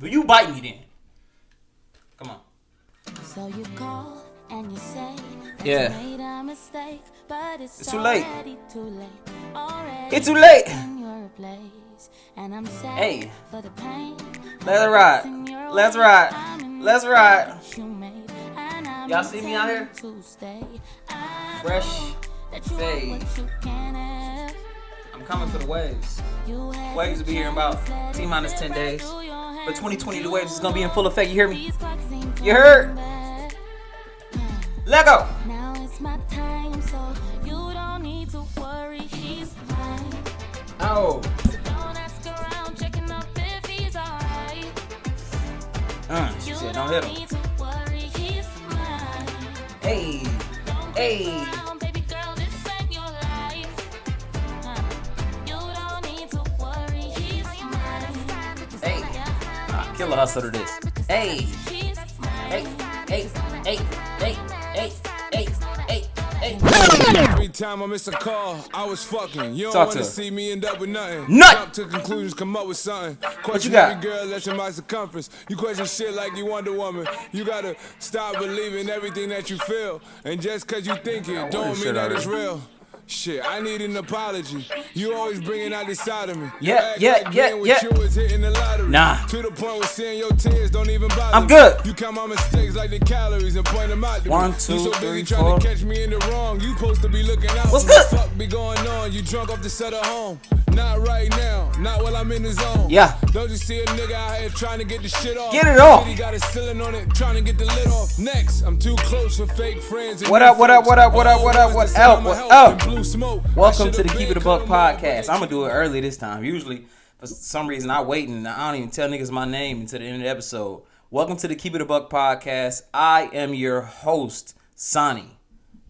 you bite me then. Come on. So you call and you say that Yeah. you made a mistake, but it's too late. already too late. Already It's too late. in your place. And I'm sad Hey. for the pain. Let's ride. Let's ride. Let's ride. Y'all see me out here? Fresh fade. I'm coming for the waves. Waves will be here in about T-minus 10 days. But 2020, the waves is going to be in full effect. You hear me? You heard? Let go. Now it's my time, so you don't need to worry. He's mine. Oh. Don't ask around, checking up if he's alright. She said don't hit him. Need to worry, he's mine. Hey. Hey. Baby girl, this ain't your life. You don't need to worry, he's mine. Hey. Killer hustle to this. Hey. He's mine. Hey. Hey. Hey. Hey. Hey. Hey. Hey. Every time I miss a call, I was fucking. You don't Talk want to to her. see me end up with nothing. Nut. Jump to conclusions, come up with something. Question you got? every girl, that's in my circumference. You question shit like you Wonder Woman. You gotta stop believing everything that you feel. And just cause you think it, don't shit mean that already. it's real. Shit, I need an apology. You always bringing out this side of me. You Yeah, act yeah, like yeah, being with yeah. you is hitting the lottery. Nah. To the point where seeing your tears don't even bother I'm me. good. You count my mistakes like the calories and point them out to One, me. two, You so busy three, trying four. to catch me in the wrong. You supposed to be looking out. What's for me. good? Fuck be going on? You drunk off the set of home. Not right now, not while I'm in the zone. Yeah. Don't you see a nigga out here trying to get the shit off? Get it off. City got a ceiling on it, trying to get the lid off. Next, I'm too close for fake friends. and What new up, what up, folks. what up, what up, All what up, boys what that say up, I'ma what help up? and blue smoke. Welcome I to the should've Keep It a been Buck cut 'em off, podcast. but I'm gonna do it early this time. Usually, for some reason, I wait and I don't even tell niggas my name until the end of the episode. Welcome to the Keep It a Buck podcast. I am your host, Sonny,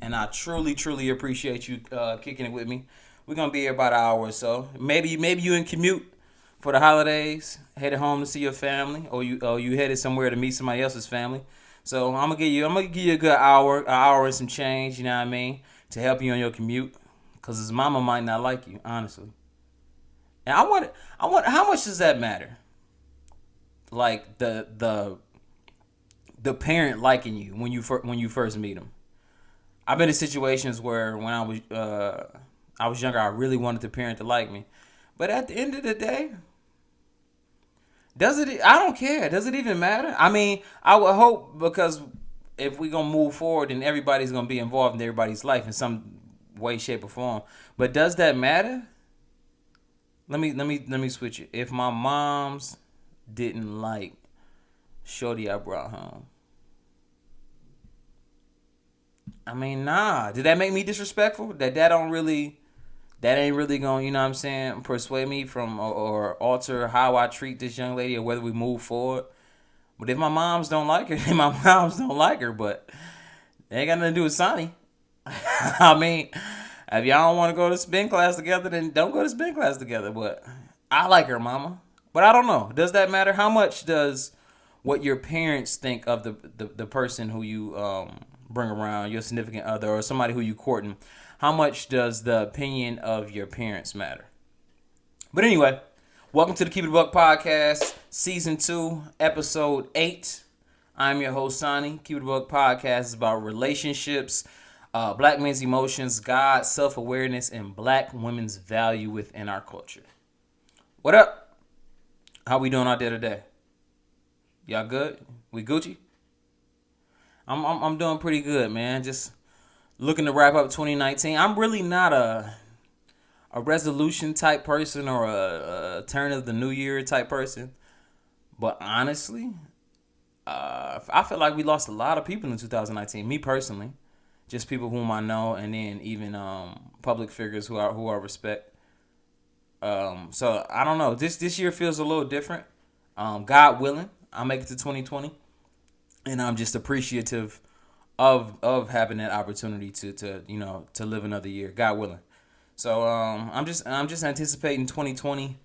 and I truly, truly appreciate you kicking it with me. We're gonna be here about an hour or so. Maybe you in commute for the holidays, headed home to see your family, or you headed somewhere to meet somebody else's family. So I'm gonna give you a good hour and some change. You know what I mean, to help you on your commute. Cause his mama might not like you, honestly. And I want. How much does that matter? Like the parent liking you when you first meet them. I've been in situations where when I was younger, I really wanted the parent to like me, but at the end of the day, does it? I don't care. Does it even matter? I mean, I would hope, because if we gonna move forward, then everybody's gonna be involved in everybody's life in some way, shape, or form. But does that matter? Let me switch it. If my mom's didn't like shorty I brought home, I mean, nah. Did that make me disrespectful? That ain't really gonna, you know what I'm saying, persuade me from or alter how I treat this young lady or whether we move forward. But if my moms don't like her, then my moms don't like her. But they ain't got nothing to do with Sonny. I mean, if y'all don't want to go to spin class together, then don't go to spin class together. But I like her, mama. But I don't know. Does that matter? How much does what your parents think of the person who you bring around, your significant other or somebody who you courting? How much does the opinion of your parents matter? But anyway, welcome to the Keep It a Buck podcast, season 2, episode 8. I'm your host, Sonny. Keep It a Buck podcast is about relationships, black men's emotions, God, self-awareness, and black women's value within our culture. What up? How we doing out there today? Y'all good? We Gucci? I'm doing pretty good, man. Just looking to wrap up 2019. I'm really not a resolution type person or a turn of the new year type person. But honestly, I feel like we lost a lot of people in 2019. Me personally, just people whom I know, and then even public figures who I respect. So I don't know. This year feels a little different. God willing, I'll make it to 2020, and I'm just appreciative of having that opportunity to live another year. God willing. So I'm just anticipating 2020,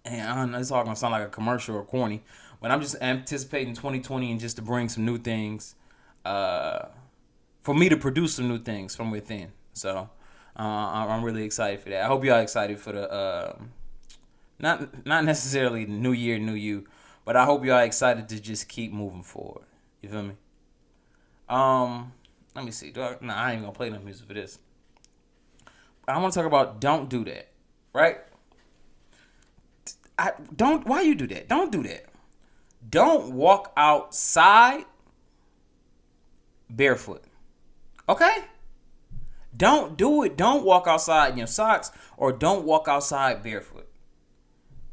and I don't know, it's all gonna sound like a commercial or corny, but I'm just anticipating 2020 and just to bring some new things, for me to produce some new things from within. So I'm really excited for that. I hope y'all excited for the not necessarily new year, new you, but But I hope y'all excited to just keep moving forward. You feel me? Let me see. I ain't even gonna play no music for this. I want to talk about don't do that, right? Why you do that? Don't do that. Don't walk outside barefoot. Okay? Don't do it. Don't walk outside in your socks, or don't walk outside barefoot.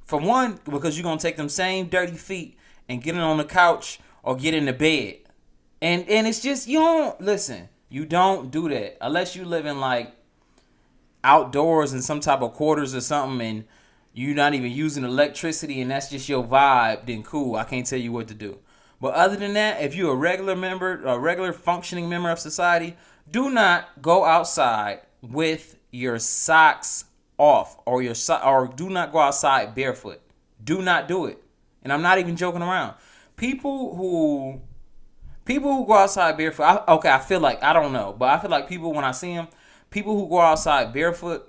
For one, because you're going to take them same dirty feet and get it on the couch or get in the bed. And it's just, you don't do that. Unless you live in like outdoors in some type of quarters or something and you're not even using electricity and that's just your vibe, then cool. I can't tell you what to do. But other than that, if you're a regular functioning member of society, do not go outside with your socks off or do not go outside barefoot. Do not do it. And I'm not even joking around. People who go outside barefoot, I feel like, I don't know, but I feel like people, when I see them, people who go outside barefoot,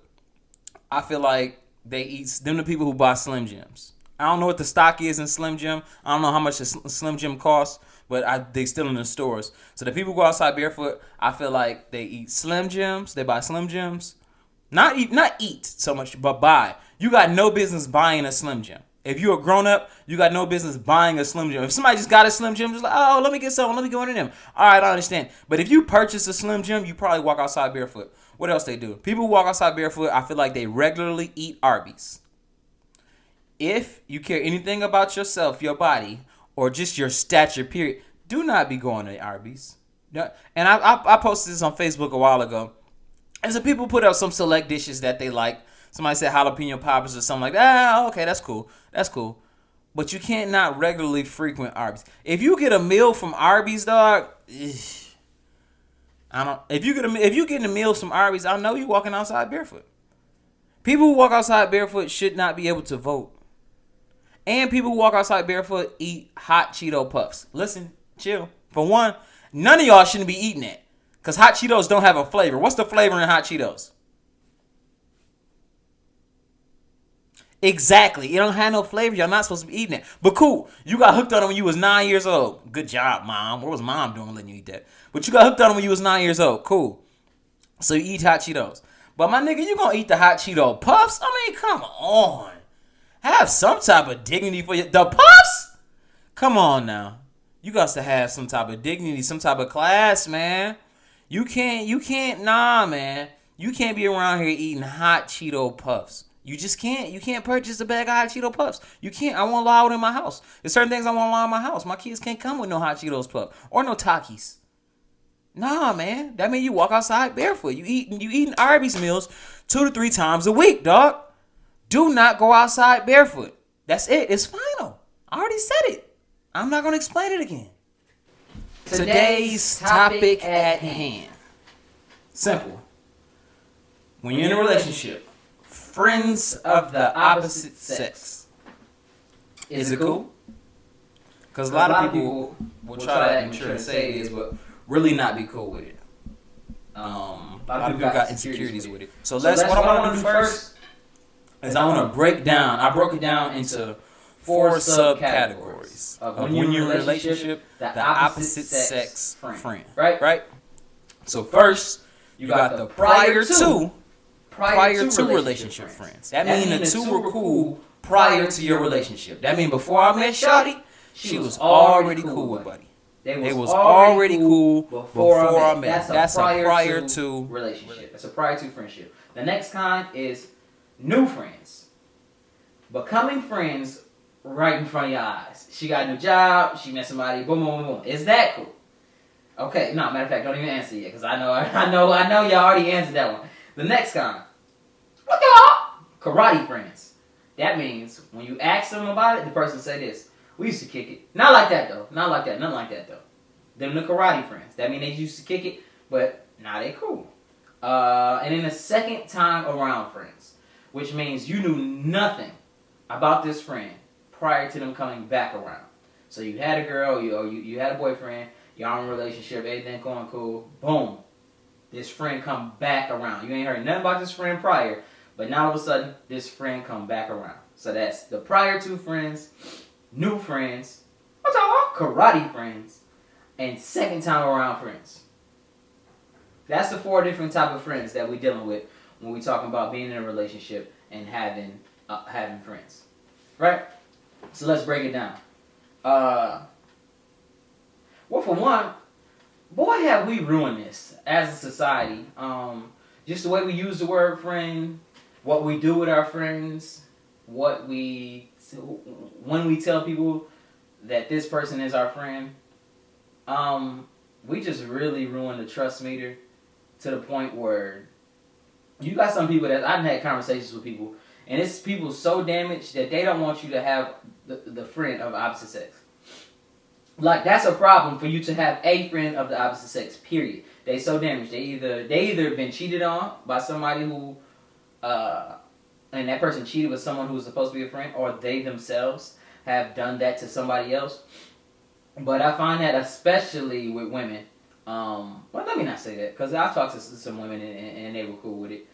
I feel like them the people who buy Slim Jims. I don't know what the stock is in Slim Jim. I don't know how much a Slim Jim costs, but they still in the stores. So the people who go outside barefoot, I feel like they eat Slim Jims. They buy Slim Jims. Not eat so much, but buy. You got no business buying a Slim Jim. If you're a grown up, you got no business buying a Slim Jim. If somebody just got a Slim Jim, just like, oh, let me get some, let me go into them. All right, I understand. But if you purchase a Slim Jim, you probably walk outside barefoot. What else they do? People who walk outside barefoot, I feel like they regularly eat Arby's. If you care anything about yourself, your body, or just your stature, period, do not be going to Arby's. And I posted this on Facebook a while ago. And so people put up some select dishes that they like. Somebody said jalapeno poppers or something like that. Ah, okay, that's cool. That's cool. But you can't not regularly frequent Arby's. If you get a meal from Arby's, dog, If you getting a meal from Arby's, I know you walking outside barefoot. People who walk outside barefoot should not be able to vote. And people who walk outside barefoot eat hot Cheeto puffs. Listen, chill. For one, none of y'all shouldn't be eating that. Because hot Cheetos don't have a flavor. What's the flavor in hot Cheetos? Exactly. It don't have no flavor. Y'all not supposed to be eating it. But cool. You got hooked on it when you was 9 years old. Good job, Mom. What was Mom doing letting you eat that? But you got hooked on it when you was 9 years old. Cool. So you eat hot Cheetos. But my nigga, you gonna eat the hot Cheeto puffs? I mean, come on. Have some type of dignity for the puffs? Come on now. You got to have some type of dignity, some type of class, man. You can't, man. You can't be around here eating hot Cheeto puffs. You just can't. You can't purchase a bag of hot Cheeto puffs. You can't. I won't allow it in my house. There's certain things I won't allow in my house. My kids can't come with no hot Cheetos puff or no Takis. Nah, man. That means you walk outside barefoot. You eating Arby's meals 2 to 3 times a week, dog. Do not go outside barefoot. That's it. It's final. I already said it. I'm not going to explain it again. Today's topic at hand. Simple. When you're in a relationship, friends of the opposite sex. Is it cool? Because a lot of people will try to act mature and say it is, but really not be cool with it. A lot of people got insecurities with it. So what I want to do first is I want to break down. I broke it down into 4 subcategories of when you're in a relationship, the opposite sex friend. Right? So first, you got the prior to relationship friends. That means the two were cool prior to your relationship. That means before I met Shawty, she was already cool with Buddy. They was already cool before I met. That's a prior to relationship. That's a prior to friendship. The next kind is new friends. Becoming friends right in front of your eyes. She got a new job. She met somebody. Boom, boom, boom, boom. Is that cool? Okay. No, matter of fact, don't even answer yet because I know y'all already answered that one. The next kind. What the? Karate friends. That means when you ask them about it, the person say this. We used to kick it. Not like that though. Not like that. Nothing like that though. Them the karate friends. That means they used to kick it, but now they cool. And then the second time around friends, which means you knew nothing about this friend prior to them coming back around. So you had a girl, you had a boyfriend, y'all in a relationship, everything going cool. Boom. This friend come back around. You ain't heard nothing about this friend prior, but now all of a sudden, this friend come back around. So that's the prior to friends new friends, I'm talking about karate friends, and second time around friends. That's the 4 different type of friends that we're dealing with when we're talking about being in a relationship and having friends, right? So let's break it down. Well, for one, boy, have we ruined this as a society. Just the way we use the word friend, what we do with our friends, when we tell people that this person is our friend, we just really ruined the trust meter to the point where you got some people that I've had conversations with people, and it's people so damaged that they don't want you to have the friend of opposite sex. Like, that's a problem for you to have a friend of the opposite sex, period. They so damaged. They either been cheated on by somebody who, and that person cheated with someone who was supposed to be a friend, or they themselves have done that to somebody else. But I find that especially with women. Well, let me not say that, because I talked to some women and they were cool with it.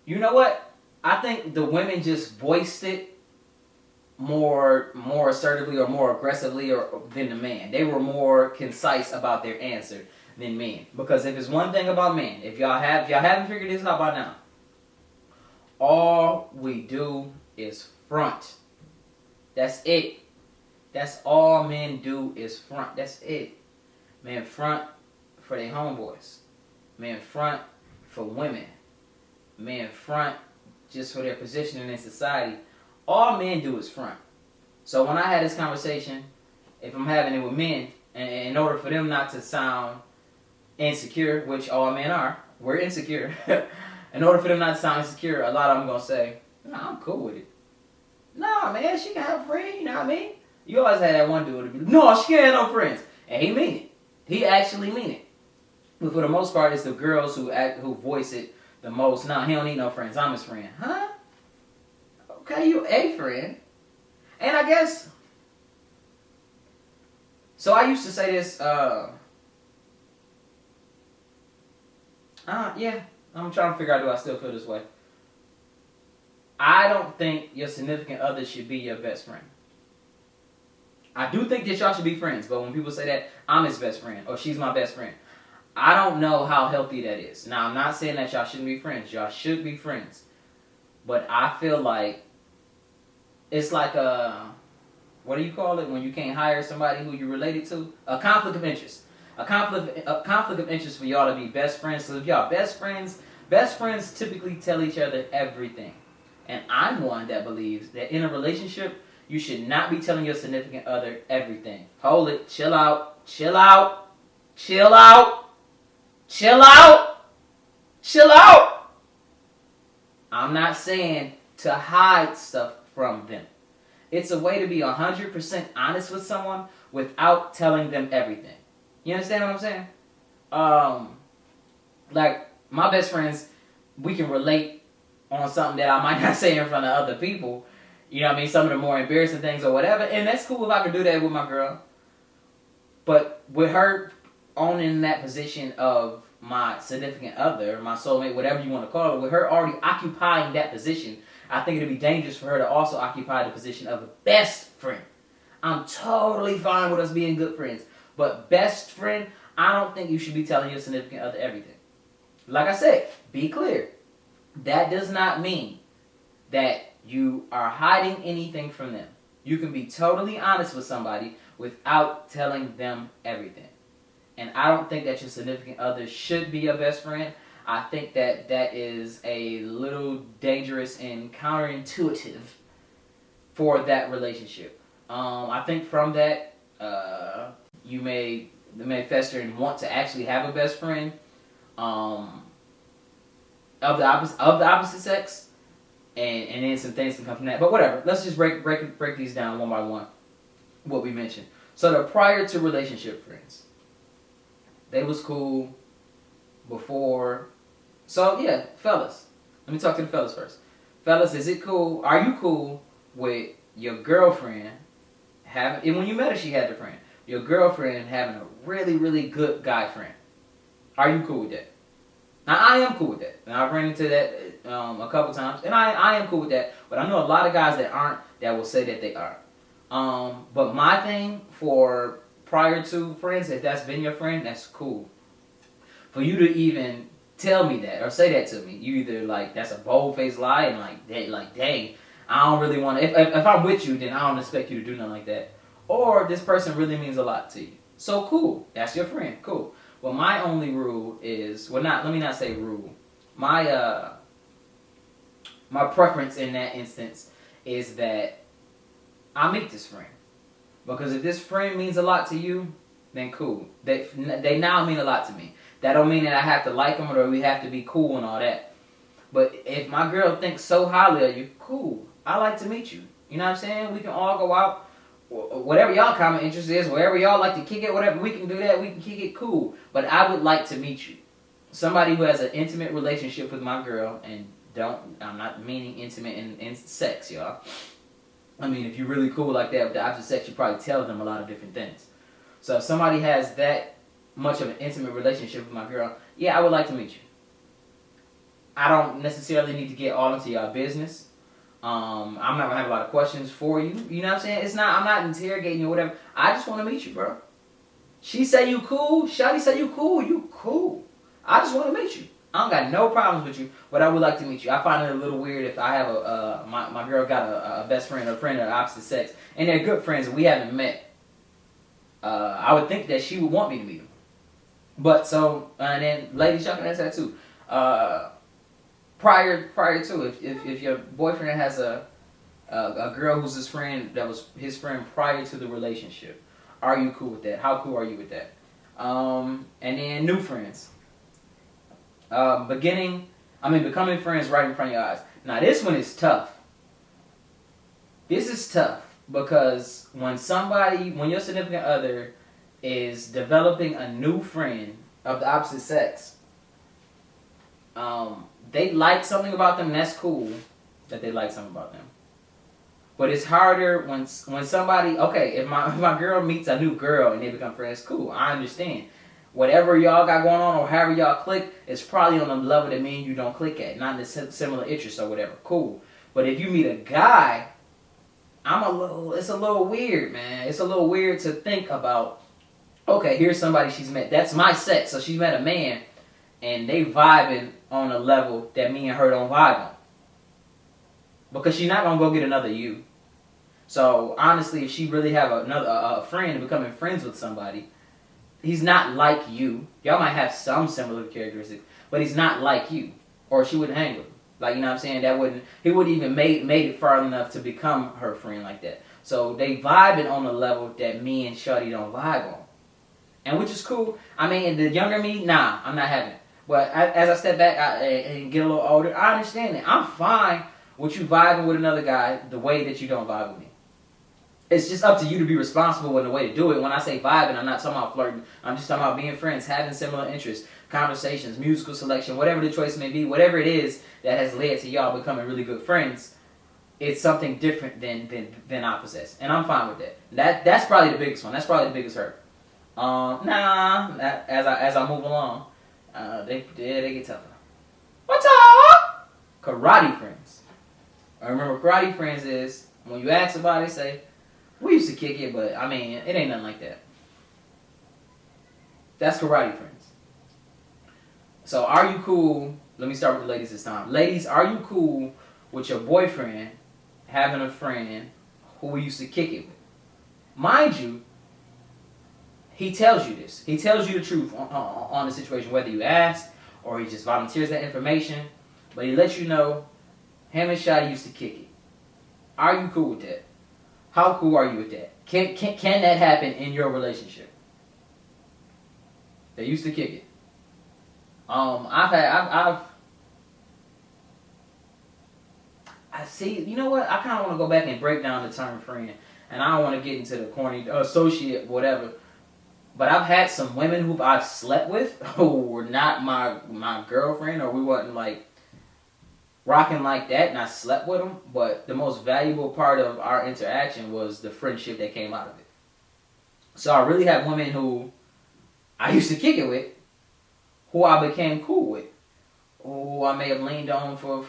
You know what? I think the women just voiced it more assertively or more aggressively than the man. They were more concise about their answer than men. Because if it's one thing about men, if y'all haven't figured this out by now, all we do is front. That's it. That's all men do is front. That's it. Men front for their homeboys. Men front for women. Men front just for their positioning in society. All men do is front. So when I had this conversation, if I'm having it with men, and in order for them not to sound insecure, which all men are, we're insecure. In order for them not to sound insecure, a lot of them going to say, nah, I'm cool with it. Nah, man, she can have a friend, you know what I mean? You always had that one dude to be, no, she can't have no friends. And he mean it. He actually mean it. But for the most part, it's the girls who voice it the most. Nah, he don't need no friends. I'm his friend. Huh? Okay, you a friend. And I guess, so I used to say this, yeah, I'm trying to figure out, do I still feel this way? I don't think your significant other should be your best friend. I do think that y'all should be friends, but when people say that, I'm his best friend, or she's my best friend, I don't know how healthy that is. Now, I'm not saying that y'all shouldn't be friends. Y'all should be friends. But I feel like it's like what do you call it when you can't hire somebody who you're related to? A conflict of interest. A conflict of interest for y'all to be best friends. So if y'all best friends typically tell each other everything. And I'm one that believes that in a relationship, you should not be telling your significant other everything. Hold it. Chill out. Chill out. Chill out. Chill out. Chill out. I'm not saying to hide stuff from them. It's a way to be 100% honest with someone without telling them everything. You understand what I'm saying? Like, my best friends, we can relate on something that I might not say in front of other people. You know what I mean? Some of the more embarrassing things or whatever. And that's cool if I can do that with my girl. But with her owning that position of my significant other, my soulmate, whatever you want to call it, with her already occupying that position, I think it'd be dangerous for her to also occupy the position of a best friend. I'm totally fine with us being good friends. But best friend, I don't think you should be telling your significant other everything. Like I said, be clear. That does not mean that you are hiding anything from them. You can be totally honest with somebody without telling them everything. And I don't think that your significant other should be your best friend. I think that that is a little dangerous and counterintuitive for that relationship. I think from that, you may fester and want to actually have a best friend of the opposite sex, and then some things can come from that. But whatever. Let's just break these down one by one. What we mentioned. So the prior to relationship friends, they was cool before. So yeah, fellas. Let me talk to the fellas first. Fellas, is it cool? Are you cool with your girlfriend having? And when you met her, she had a friend. Your girlfriend having a really, really good guy friend. Are you cool with that? Now, I am cool with that. And I've run into that a couple times. And I am cool with that. But I know a lot of guys that aren't, that will say that they are. But my thing for prior to friends, if that's been your friend, that's cool. For you to even tell me that or say that to me, you either like that's a bold faced lie and like dang, I don't really want to. If I'm with you, then I don't expect you to do nothing like that. Or this person really means a lot to you. So cool, that's your friend, cool. Well, my only rule is let me not say rule. My my preference in that instance is that I meet this friend. Because if this friend means a lot to you, then cool. They now mean a lot to me. That don't mean that I have to like them or we have to be cool and all that. But if my girl thinks so highly of you, cool. I like to meet you. You know what I'm saying? We can all go out. Whatever y'all common interest is, wherever y'all like to kick it, whatever, we can do that. We can kick it, cool. But I would like to meet you. Somebody who has an intimate relationship with my girl and I'm not meaning intimate in sex, y'all. I mean, if you're really cool like that with the opposite sex, you probably tell them a lot of different things. So if somebody has that much of an intimate relationship with my girl, yeah, I would like to meet you. I don't necessarily need to get all into y'all business. I'm not gonna have a lot of questions for you. You know what I'm saying? I'm not interrogating you or whatever. I just want to meet you, bro. She say you cool. Shawty say you cool. You cool. I just want to meet you. I don't got no problems with you, but I would like to meet you. I find it a little weird if I have my girl got a best friend or a friend of the opposite sex, and they're good friends and we haven't met. I would think that she would want me to meet them. But so, and then ladies, y'all can answer that too. Prior to, if your boyfriend has a girl who's his friend that was his friend prior to the relationship, are you cool with that? How cool are you with that? And then new friends. Becoming friends right in front of your eyes. Now this one is tough. This is tough because when your significant other is developing a new friend of the opposite sex, they like something about them, that's cool that they like something about them. But it's harder when somebody, okay, if my girl meets a new girl and they become friends, cool, I understand. Whatever y'all got going on or however y'all click, it's probably on a level that me and you don't click at. Not in the similar interests or whatever. Cool. But if you meet a guy, it's a little weird, man. It's a little weird to think about, okay, here's somebody she's met. That's my sex. So she met a man and they vibing on a level that me and her don't vibe on. Because she's not going to go get another you. So honestly, if she really have a friend and becoming friends with somebody, he's not like you. Y'all might have some similar characteristics, but he's not like you. Or she wouldn't hang with him. Like, you know what I'm saying? He wouldn't even made it far enough to become her friend like that. So they vibing on a level that me and Shawty don't vibe on. And which is cool. I mean, the younger me, nah, I'm not having it. But as I step back and get a little older, I understand that. I'm fine with you vibing with another guy the way that you don't vibe with me. It's just up to you to be responsible in the way to do it. When I say vibing, I'm not talking about flirting. I'm just talking about being friends, having similar interests, conversations, musical selection, whatever the choice may be, whatever it is that has led to y'all becoming really good friends. It's something different than I possess, and I'm fine with that. That's probably the biggest one. That's probably the biggest hurt. As I move along, they get tougher. What's up? Karate friends. I remember karate friends is when you ask somebody, they say, we used to kick it, but I mean, it ain't nothing like that. That's karate friends. So are you cool? Let me start with the ladies this time. Ladies, are you cool with your boyfriend having a friend who we used to kick it with? Mind you, he tells you this. He tells you the truth on the situation, whether you ask or he just volunteers that information. But he lets you know him and Shotty used to kick it. Are you cool with that? How cool are you with that? Can that happen in your relationship? They used to kick it. I see. You know what? I kind of want to go back and break down the term friend, and I don't want to get into the corny associate, whatever. But I've had some women who I've slept with who were not my girlfriend, or we wasn't like rocking like that, and I slept with them. But the most valuable part of our interaction was the friendship that came out of it. So I really have women who I used to kick it with, who I became cool with, who I may have leaned on for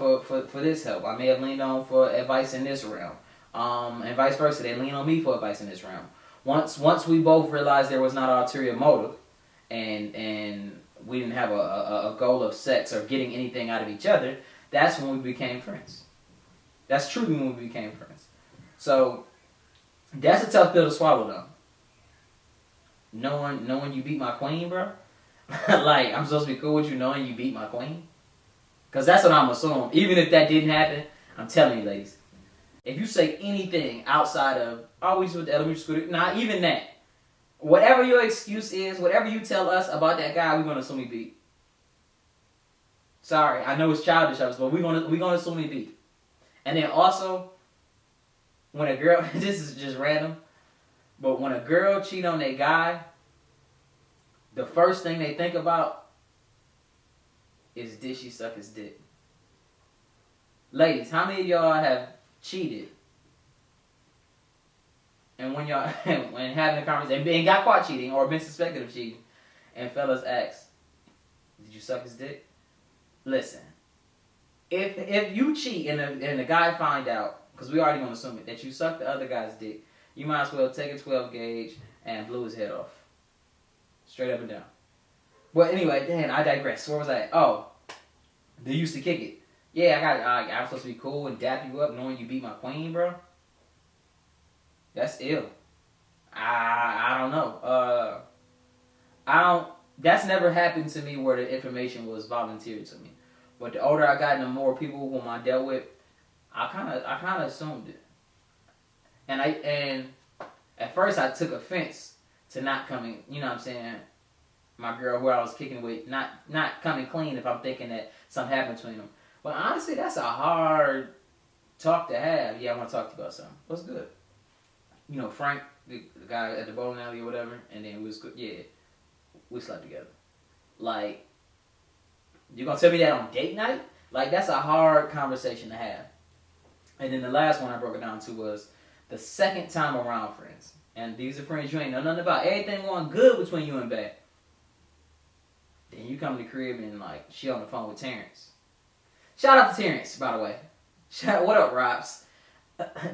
this help. I may have leaned on for advice in this realm. and vice versa. They lean on me for advice in this realm. Once we both realized there was not an ulterior motive, and we didn't have a goal of sex or getting anything out of each other, that's when we became friends. That's truly when we became friends. So that's a tough pill to swallow, though. Knowing you beat my queen, bro. Like, I'm supposed to be cool with you knowing you beat my queen? Because that's what I'm assuming. Even if that didn't happen, I'm telling you, ladies. If you say anything outside of, always with the elementary school, not even that. Whatever your excuse is, whatever you tell us about that guy, we're going to assume he beat. Sorry, I know it's childish of us, but we're gonna assume he beat. And then also, when a girl, this is just random, but when a girl cheat on that guy, the first thing they think about is, did she suck his dick? Ladies, how many of y'all have cheated? And when y'all, when having a conversation, and got caught cheating or been suspected of cheating, and fellas ask, did you suck his dick? Listen, if you cheat and the guy find out, because we already gonna assume it, that you sucked the other guy's dick, you might as well take a 12 gauge and blew his head off. Straight up and down. But anyway, damn, I digress. Where was I at? Oh, they used to kick it. Yeah, I'm supposed to be cool and dap you up knowing you beat my queen, bro. That's ill. I don't know. That's never happened to me where the information was volunteered to me. But the older I got and the more people whom I dealt with, I kind of assumed it. And at first I took offense to not coming, you know what I'm saying, my girl who I was kicking with, not coming clean if I'm thinking that something happened between them. But honestly, that's a hard talk to have. Yeah, I want to talk to you about something. What's good? You know, Frank, the guy at the bowling alley or whatever, and then we slept together. Like, you gonna tell me that on date night? Like, that's a hard conversation to have. And then the last one I broke it down to was the second time around friends. And these are friends you ain't know nothing about. Everything going good between you and Beth. Then you come to the crib and, like, she on the phone with Terrence. Shout out to Terrence, by the way. What up, Robs?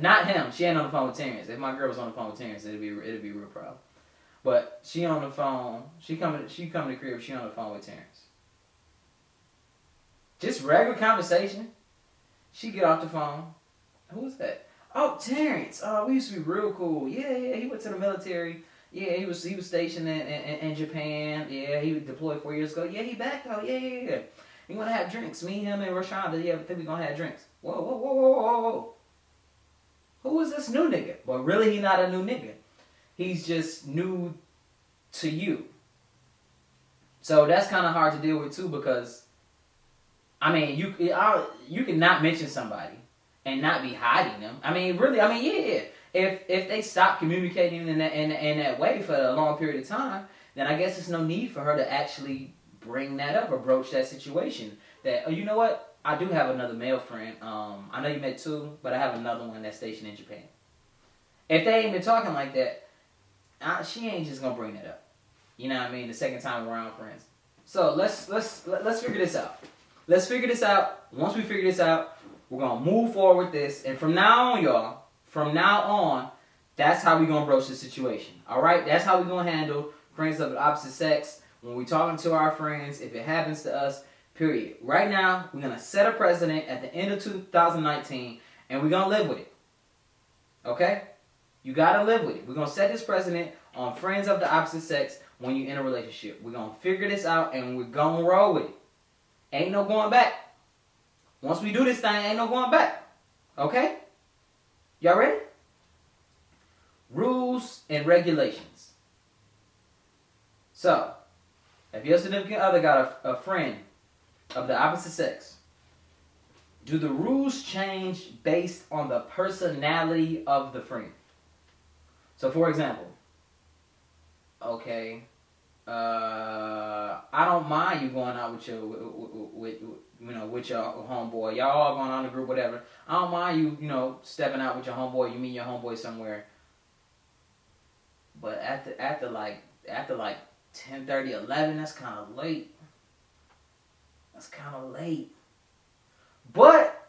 Not him. She ain't on the phone with Terrence. If my girl was on the phone with Terrence, it'd be a real problem. But she on the phone. She come to the crib. She on the phone with Terrence. Just regular conversation. She get off the phone. Who was that? Oh, Terrence. Oh, we used to be real cool. Yeah. He went to the military. Yeah, he was stationed in Japan. Yeah, he deployed 4 years ago. Yeah, he back though. Yeah. You want to have drinks? Me, him, and Rashonda. Yeah, I think we gonna have drinks. Whoa. Who is this new nigga? But really, he not a new nigga. He's just new to you. So that's kind of hard to deal with too, because I mean, you can not mention somebody and not be hiding them. I mean, really, yeah. If they stop communicating in that way for a long period of time, then I guess there's no need for her to actually bring that up or broach that situation. That, oh, you know what? I do have another male friend. I know you met two, but I have another one that's stationed in Japan. If they ain't been talking like that, she ain't just gonna bring that up. You know what I mean? The second time around, friends. So let's figure this out. Let's figure this out. Once we figure this out, we're gonna move forward with this. And from now on, y'all, that's how we gonna broach the situation. All right? That's how we gonna handle friends of the opposite sex when we talking to our friends. If it happens to us, period. Right now, we're gonna set a precedent at the end of 2019, and we're gonna live with it. Okay? You gotta live with it. We're gonna set this precedent on friends of the opposite sex when you're in a relationship. We're gonna figure this out, and we're gonna roll with it. Ain't no going back. Once we do this thing, ain't no going back. Okay? Y'all ready? Rules and regulations. So, if your significant other got a friend of the opposite sex, do the rules change based on the personality of the friend? So, for example, okay, I don't mind you going out with your homeboy. Y'all all going on the group, whatever. I don't mind you, stepping out with your homeboy. You meet your homeboy somewhere. But after like 10:30, 11, that's kind of late. But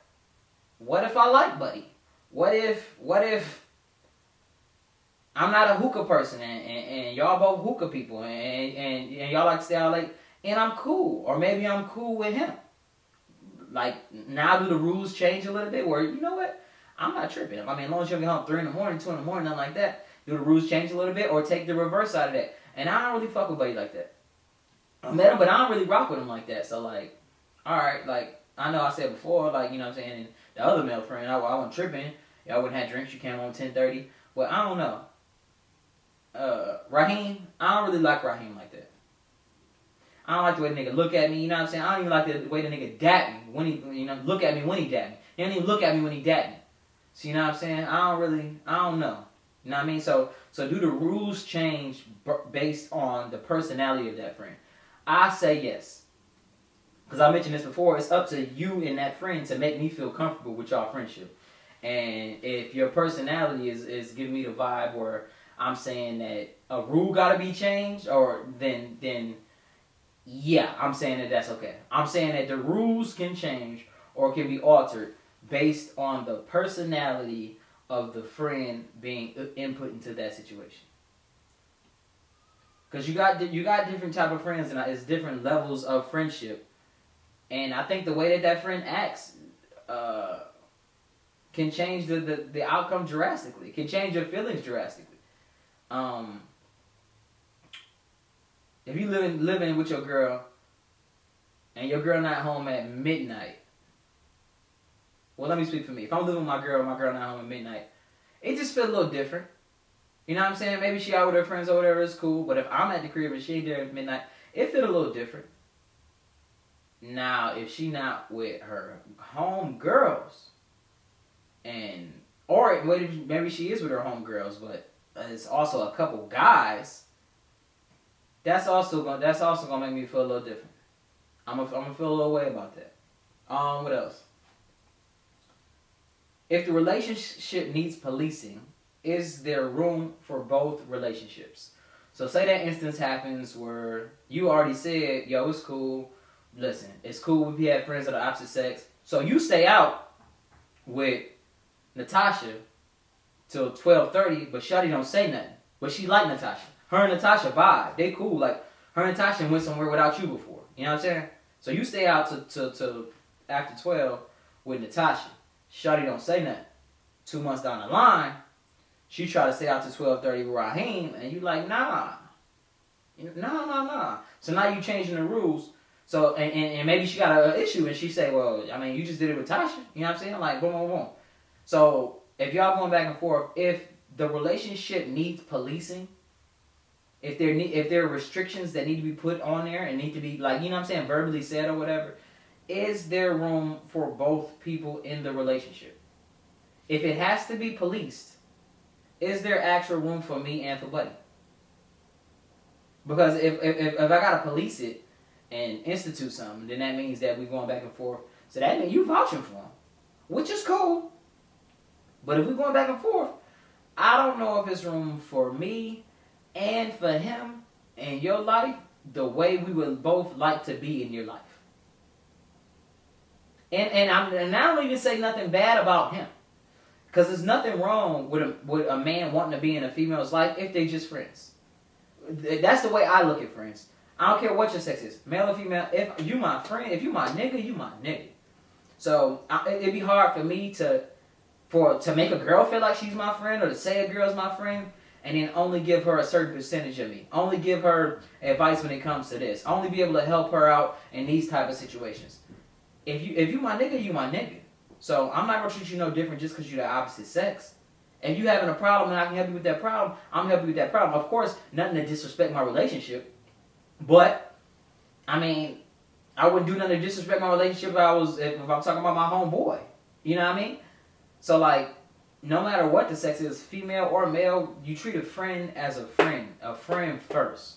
what if I like Buddy? What if I'm not a hookah person and y'all both hookah people and y'all like to stay out late and I'm cool, or maybe I'm cool with him. Like, now do the rules change a little bit where, you know what, I'm not tripping. I mean, as long as you don't get home 3 in the morning, 2 in the morning, nothing like that, do the rules change a little bit, or take the reverse side of that? And I don't really fuck with buddy like that. I met him, but I don't really rock with him like that. So, like, alright, like, I know I said before, like, you know what I'm saying, and the other male friend, I wasn't tripping. Y'all wouldn't have drinks, you came home 10:30. Well, I don't know. Raheem, I don't really like Raheem like that. I don't like the way the nigga look at me, you know what I'm saying? I don't even like the way the nigga dap me when he, you know, look at me when he dap me. He don't even look at me when he dap me. So, you know what I'm saying? I don't know. You know what I mean? So do the rules change based on the personality of that friend? I say yes. Because I mentioned this before, it's up to you and that friend to make me feel comfortable with y'all friendship. And if your personality is giving me the vibe where I'm saying that a rule gotta be changed, or then yeah, I'm saying that that's okay. I'm saying that the rules can change or can be altered based on the personality of the friend being input into that situation. Because you got different type of friends, and it's different levels of friendship. And I think the way that friend acts can change the outcome drastically. Can change your feelings drastically. If you living with your girl, and your girl not home at midnight. Well, let me speak for me. If I'm living with my girl not home at midnight, it just feels a little different. You know what I'm saying? Maybe she out with her friends or whatever, it's cool. But if I'm at the crib and she ain't there at midnight, it feels a little different. Now, if she not with her home girls, or maybe she is with her home girls, but it's also a couple guys, that's also gonna make me feel a little different. I'm gonna feel a little way about that. What else? If the relationship needs policing, is there room for both relationships? So say that instance happens where you already said, yo, it's cool. Listen, it's cool if you have friends of the opposite sex. So you stay out with Natasha till 12:30, but Shawty don't say nothing. But she like Natasha. Her and Natasha vibe. They cool. Like, her and Natasha went somewhere without you before. You know what I'm saying? So you stay out to after 12 with Natasha. Shawty don't say nothing. 2 months down the line, she try to stay out to 12:30 with Raheem, and you like, nah. So now you changing the rules. So, and maybe she got an issue, and she say, well, I mean, you just did it with Tasha. You know what I'm saying? Like, boom, boom, boom. So, if y'all going back and forth, if the relationship needs policing, if there are restrictions that need to be put on there and need to be, like, you know what I'm saying, verbally said or whatever, is there room for both people in the relationship? If it has to be policed, is there actual room for me and for Buddy? Because if I gotta police it and institute something, then that means that we're going back and forth. So that means you vouching for him, which is cool. But if we're going back and forth, I don't know if it's room for me and for him in your life the way we would both like to be in your life. And I don't even say nothing bad about him, because there's nothing wrong with a man wanting to be in a female's life if they just friends. That's the way I look at friends. I don't care what your sex is, male or female. If you my friend, if you my nigga, you my nigga. So it'd be hard for me to make a girl feel like she's my friend, or to say a girl's my friend, and then only give her a certain percentage of me. Only give her advice when it comes to this. Only be able to help her out in these type of situations. If you my nigga, you my nigga. So I'm not gonna treat you no different just because you're the opposite sex. If you having a problem and I can help you with that problem, I'm helping you with that problem. Of course, nothing to disrespect my relationship. But, I mean, I wouldn't do nothing to disrespect my relationship if I'm talking about my homeboy. You know what I mean? So, like, no matter what the sex is, female or male, you treat a friend as a friend first.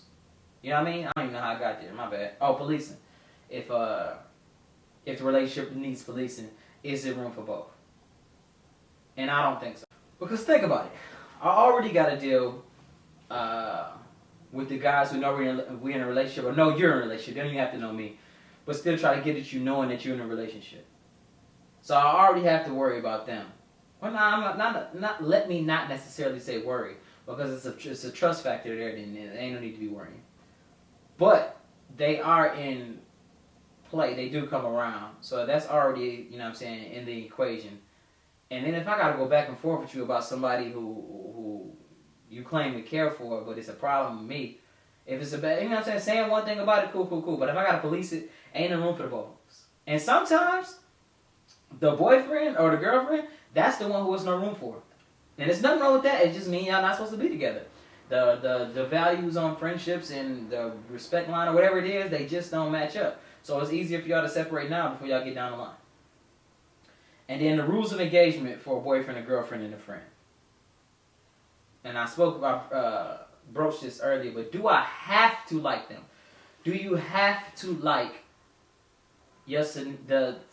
You know what I mean? I don't even know how I got there. My bad. Oh, policing. If the relationship needs policing, is there room for both? And I don't think so. Because think about it. I already got to deal with the guys who know we're in a relationship, or know you're in a relationship. They don't even have to know me. But still try to get at you knowing that you're in a relationship. So I already have to worry about them. Well, no, I'm not. Let me not necessarily say worry because it's a trust factor there. Then there ain't no need to be worrying. But they are in play. They do come around, so that's already what I'm saying in the equation. And then if I got to go back and forth with you about somebody who you claim to care for, but it's a problem with me. If it's a bad, what I'm saying, saying one thing about it, cool. But if I got to police it, ain't no room for the both of us. And sometimes the boyfriend or the girlfriend, that's the one who has no room for. And there's nothing wrong with that. It just means y'all not supposed to be together. The values on friendships and the respect line or whatever it is, they just don't match up. So it's easier for y'all to separate now before y'all get down the line. And then the rules of engagement for a boyfriend, a girlfriend, and a friend. And I spoke about, broached this earlier, but do I have to like them? Do you have to like your significant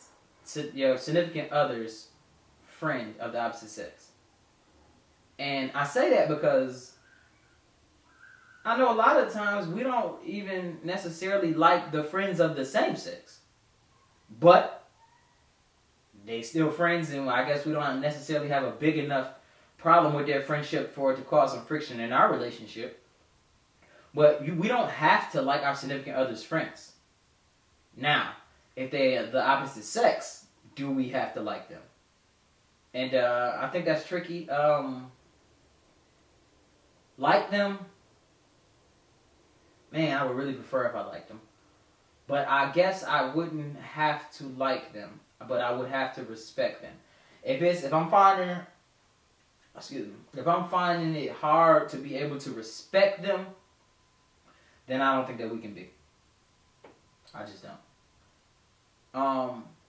other's friend of the opposite sex? And I say that because I know a lot of times we don't even necessarily like the friends of the same sex. But they still friends, and I guess we don't necessarily have a big enough problem with their friendship for it to cause some friction in our relationship. But we don't have to like our significant other's friends. Now, if they're the opposite sex, do we have to like them? And I think that's tricky. Like them, man, I would really prefer if I liked them. But I guess I wouldn't have to like them, but I would have to respect them. If I'm finding it hard to be able to respect them, then I don't think that we can be. I just don't.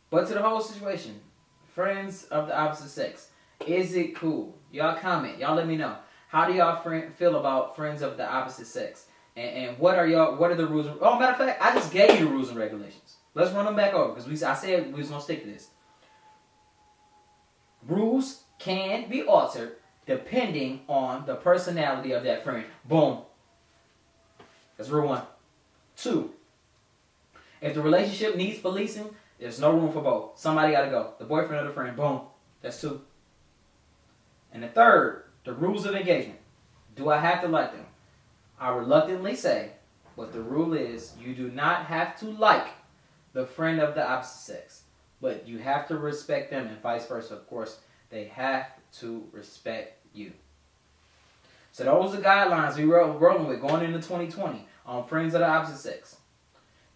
But to the whole situation, friends of the opposite sex, is it cool? Y'all comment. Y'all let me know. How do y'all feel about friends of the opposite sex? And what are the rules? Oh, matter of fact, I just gave you the rules and regulations. Let's run them back over because I said we was gonna stick to this. Rules can be altered depending on the personality of that friend. Boom. That's rule 1. 2. If the relationship needs policing, there's no room for both. Somebody got to go. The boyfriend or the friend. Boom. That's 2. And the 3rd, the rules of engagement. Do I have to like them? I reluctantly say, but the rule is you do not have to like the friend of the opposite sex, but you have to respect them and vice versa. Of course, they have to respect you. So those are the guidelines we were rolling with going into 2020 on friends of the opposite sex.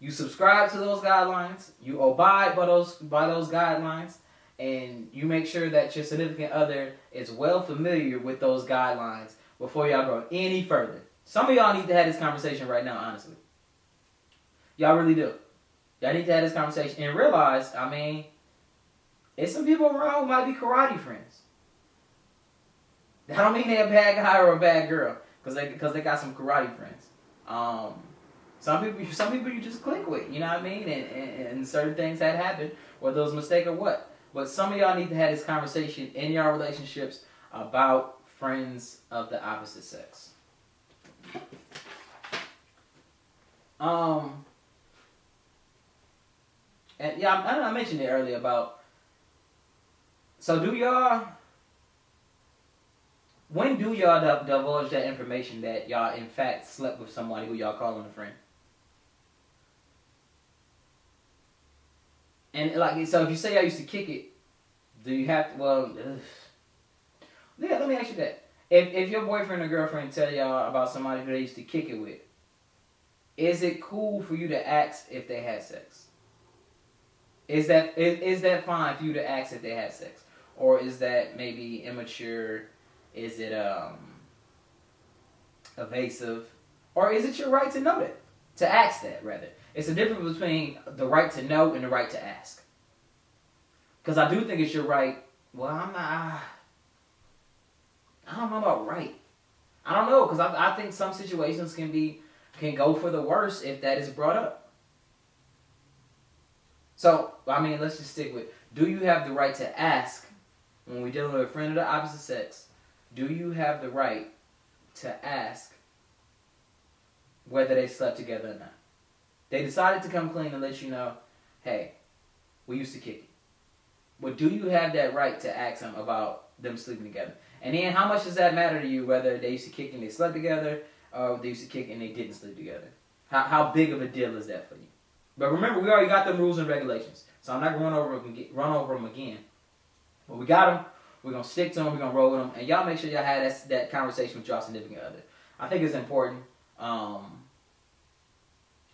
You subscribe to those guidelines, you abide by those guidelines, and you make sure that your significant other is well familiar with those guidelines before y'all go any further. Some of y'all need to have this conversation right now, honestly. Y'all really do. Y'all need to have this conversation and realize, there's some people around who might be karate friends. That don't mean they're a bad guy or a bad girl, because they got some karate friends. Some people you just click with, you know what I mean? And certain things had happened, whether it was a mistake or what. But some of y'all need to have this conversation in your relationships about friends of the opposite sex. And yeah, I mentioned it earlier about. So when do y'all divulge that information that y'all in fact slept with somebody who y'all calling a friend? And so if you say I used to kick it, do you have to? Well, yeah. Let me ask you that. If your boyfriend or girlfriend tell y'all about somebody who they used to kick it with, is it cool for you to ask if they had sex? Is that fine for you to ask if they had sex, or is that maybe immature? Is it evasive, or is it your right to know that? To ask that, rather. It's a difference between the right to know and the right to ask. Because I do think it's your right. Well, I don't know about right. I don't know, because I think some situations can go for the worse if that is brought up. So, let's just stick with, do you have the right to ask when we're dealing with a friend of the opposite sex? Do you have the right to ask whether they slept together or not? They decided to come clean and let you know, hey, we used to kick it. But do you have that right to ask them about them sleeping together. And then how much does that matter to you, whether they used to kick and they slept together, or they used to kick and they didn't sleep together? How big of a deal is that for you? But remember, we already got them rules and regulations, so I'm not going to run over them again. But we got them. We're going to stick to them. We're going to roll with them. And y'all make sure y'all have that conversation with y'all significant other. I think it's important,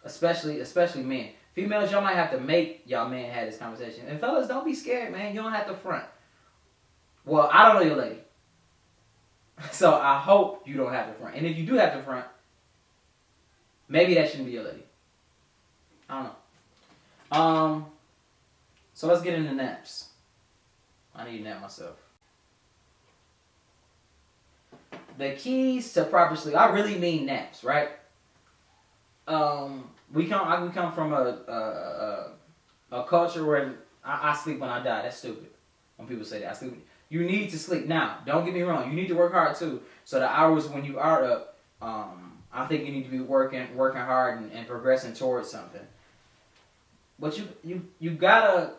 especially men. Females, y'all might have to make y'all man have this conversation. And fellas, don't be scared, man. You don't have to front. Well, I don't know your lady. So I hope you don't have to front. And if you do have to front, maybe that shouldn't be your lady. I don't know. So let's get into naps. I need a nap myself. The keys to proper sleep. I really mean naps, right? We come from a culture where I sleep when I die. That's stupid. When people say that, I sleep. You need to sleep. Now, don't get me wrong. You need to work hard too. So the hours when you are up, I think you need to be working hard and progressing towards something. But you gotta,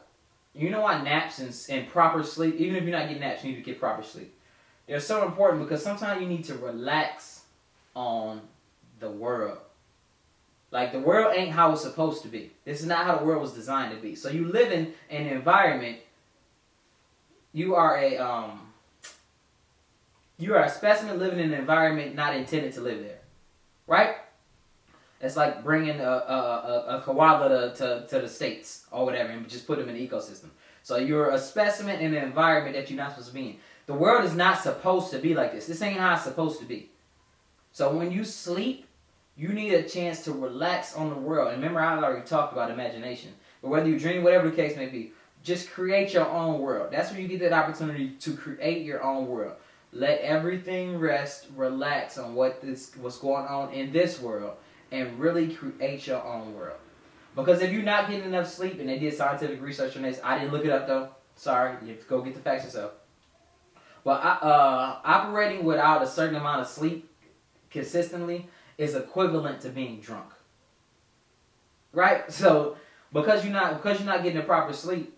you know why naps and proper sleep, even if you're not getting naps, you need to get proper sleep. They're so important because sometimes you need to relax on the world. Like, the world ain't how it's supposed to be. This is not how the world was designed to be. So you live in an environment. You are a specimen living in an environment not intended to live there, right? It's like bringing a koala to the States or whatever and just put them in the ecosystem. So you're a specimen in an environment that you're not supposed to be in. The world is not supposed to be like this. This ain't how it's supposed to be. So when you sleep, you need a chance to relax on the world. And remember, I already talked about imagination. But whether you dream, whatever the case may be, just create your own world. That's where you get that opportunity to create your own world. Let everything rest, relax on what's going on in this world, and really create your own world. Because if you're not getting enough sleep, and they did scientific research on this, I didn't look it up though. Sorry, you have to go get the facts yourself. But operating without a certain amount of sleep consistently is equivalent to being drunk. Right? So because you're not getting the proper sleep,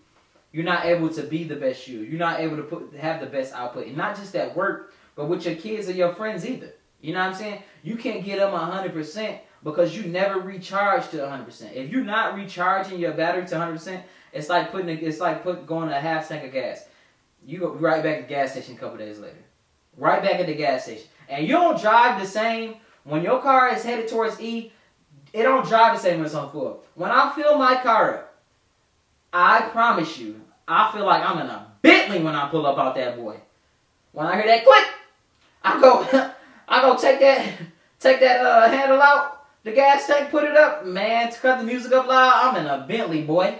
you're not able to be the best you. You're not able to have the best output. And not just at work, but with your kids or your friends either. You know what I'm saying? You can't get them 100% because you never recharge to 100%. If you're not recharging your battery to 100%, it's like going a half tank of gas. You go right back to the gas station a couple days later. Right back at the gas station. And you don't drive the same. When your car is headed towards E, it don't drive the same when it's on full. When I fill my car up, I promise you, I feel like I'm in a Bentley when I pull up out that boy. When I hear that click, I go take that handle out, the gas tank, put it up, man, cut the music up loud. I'm in a Bentley, boy.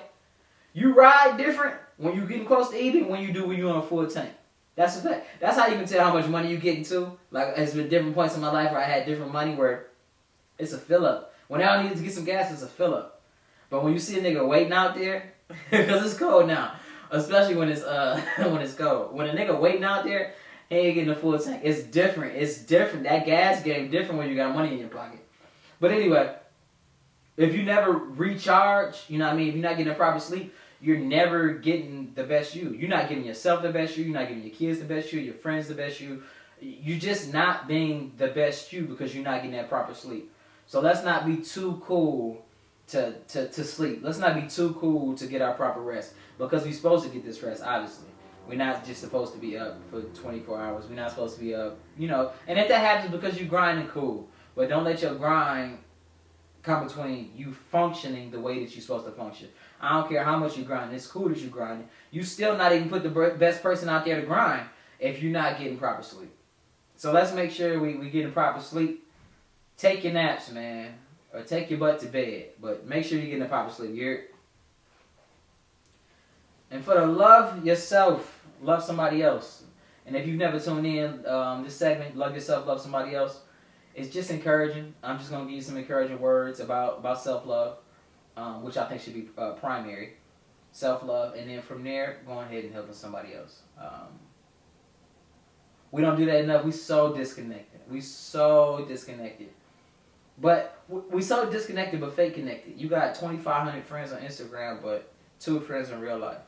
You ride different when you're getting close to E than when you're on a full tank. That's a fact. That's how you can tell how much money you're getting to. Like, it's been different points in my life where I had different money where it's a fill up. When I needed to get some gas, it's a fill up. But when you see a nigga waiting out there, because it's cold now, especially when it's cold. When a nigga waiting out there, he ain't getting a full tank. It's different. It's different. That gas game different when you got money in your pocket. But anyway, if you never recharge, you know what I mean? If you're not getting a proper sleep, you're never getting the best you. You're not giving yourself the best you. You're not giving your kids the best you, your friends the best you. You're just not being the best you because you're not getting that proper sleep. So let's not be too cool to sleep. Let's not be too cool to get our proper rest because we're supposed to get this rest, obviously. We're not just supposed to be up for 24 hours. We're not supposed to be up, you know. And if that happens because you grinding, cool. But don't let your grind come between you functioning the way that you're supposed to function. I don't care how much you grind. It's cool that you grinding. You still not even put the best person out there to grind if you're not getting proper sleep. So let's make sure we getting proper sleep. Take your naps, man. Or take your butt to bed. But make sure you're getting the proper sleep. And for the love yourself, love somebody else. And if you've never tuned in this segment, love yourself, love somebody else, it's just encouraging. I'm just going to give you some encouraging words about self-love. Which I think should be primary, self-love, and then from there, going ahead and helping somebody else. We don't do that enough. We so disconnected. But we so disconnected but fake connected. You got 2,500 friends on Instagram, but 2 friends in real life.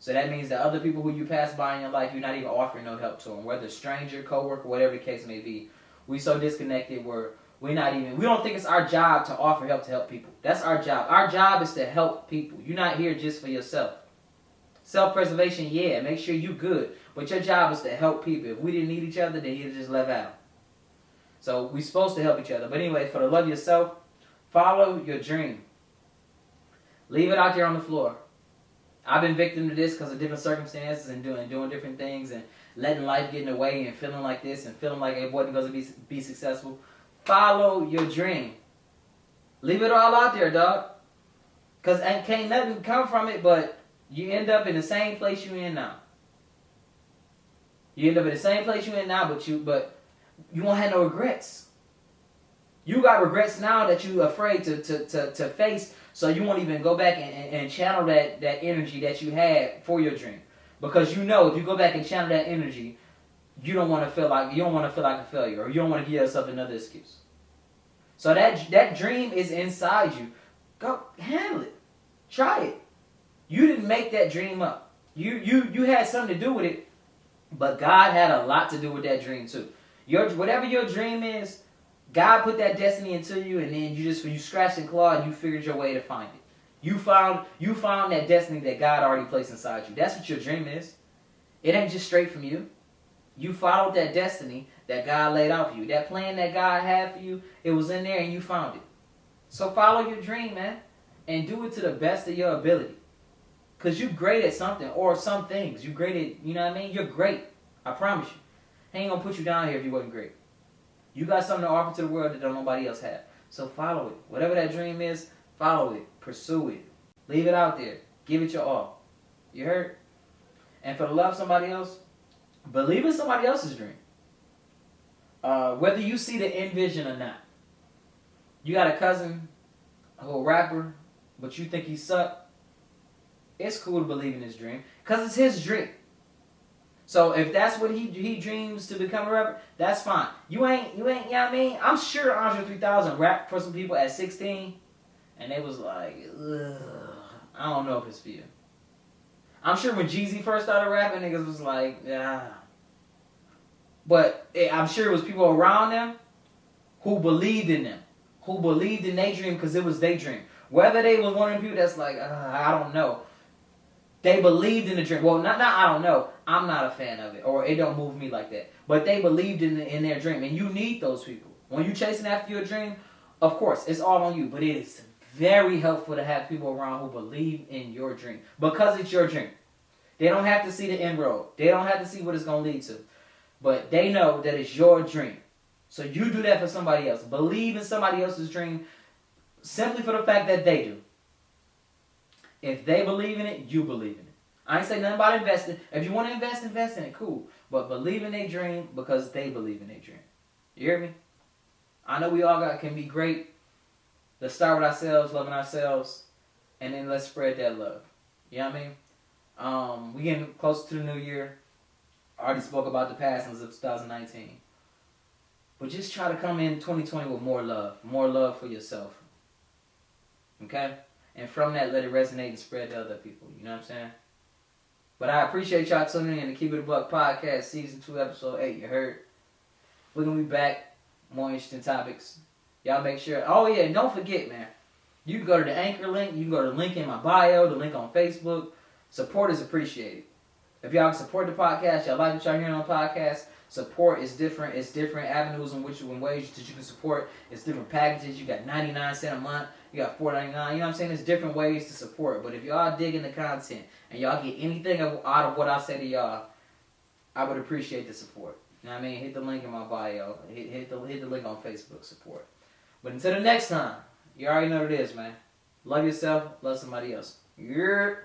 So that means that other people who you pass by in your life, you're not even offering no help to them, whether stranger, coworker, whatever the case may be. We so disconnected where we don't think it's our job to offer help to help people. That's our job. Our job is to help people. You're not here just for yourself. Self-preservation, yeah, make sure you good. But your job is to help people. If we didn't need each other, then you'd just left out. So we're supposed to help each other. But anyway, for the love of yourself, follow your dream. Leave it out there on the floor. I've been victim to this because of different circumstances and doing different things and letting life get in the way and feeling like this and feeling like it wasn't going to be successful. Follow your dream. Leave it all out there, dog. Because can't nothing come from it, but you end up in the same place you're in now. You end up in the same place you're in now, but you won't have no regrets. You got regrets now that you're afraid to face, so you won't even go back and channel that energy that you had for your dream. Because you know if you go back and channel that energy, you don't want to feel like a failure, or you don't want to give yourself another excuse. So that dream is inside you. Go handle it. Try it. You didn't make that dream up. You had something to do with it, but God had a lot to do with that dream too. Whatever your dream is, God put that destiny into you, and then you scratched and clawed, and you figured your way to find it. You found that destiny that God already placed inside you. That's what your dream is. It ain't just straight from you. You followed that destiny that God laid out for you. That plan that God had for you, it was in there and you found it. So follow your dream, man. And do it to the best of your ability. Because you're great at something or some things. You're great at, you know what I mean? You're great. I promise you. I ain't going to put you down here if you wasn't great. You got something to offer to the world that don't nobody else have. So follow it. Whatever that dream is, follow it. Pursue it. Leave it out there. Give it your all. You heard? And for the love of somebody else, believe in somebody else's dream. Whether you see the end vision or not. You got a cousin, a rapper, but you think he suck. It's cool to believe in his dream. Because it's his dream. So if that's what he dreams to become a rapper, that's fine. You ain't, you know what I mean? I'm sure Andre 3000 rapped for some people at 16. And they was like, ugh, I don't know if it's for you. I'm sure when Jeezy first started rapping, niggas was like, yeah. But I'm sure it was people around them who believed in them. Who believed in their dream because it was their dream. Whether they was one of the people that's like, I don't know. They believed in the dream. Well, not I don't know. I'm not a fan of it. Or it don't move me like that. But they believed in their dream. And you need those people. When you're chasing after your dream, of course, it's all on you. But it is very helpful to have people around who believe in your dream. Because it's your dream. They don't have to see the end road. They don't have to see what it's going to lead to. But they know that it's your dream. So you do that for somebody else. Believe in somebody else's dream simply for the fact that they do. If they believe in it, you believe in it. I ain't say nothing about investing. If you want to invest in it, cool. But believe in their dream because they believe in their dream. You hear me? I know we all can be great. Let's start with ourselves, loving ourselves, and then let's spread that love. You know what I mean? We getting close to the new year. I already spoke about the passings of 2019. But just try to come in 2020 with more love for yourself. Okay? And from that, let it resonate and spread to other people. You know what I'm saying? But I appreciate y'all tuning in to Keep It a Buck Podcast, Season 2, Episode 8. You heard? We're going to be back. More interesting topics. Y'all make sure. Oh, yeah. Don't forget, man. You can go to the Anchor link. You can go to the link in my bio, the link on Facebook. Support is appreciated. If y'all can support the podcast, y'all like what y'all hearing on the podcast, support is different. It's different avenues in ways that you can support. It's different packages. You got 99 cents a month. You got $4.99. You know what I'm saying? There's different ways to support. But if y'all digging the content and y'all get anything out of what I say to y'all, I would appreciate the support. You know what I mean? Hit the link in my bio. Hit the link on Facebook. Support. But until the next time, you already know what it is, man. Love yourself. Love somebody else. Yeah.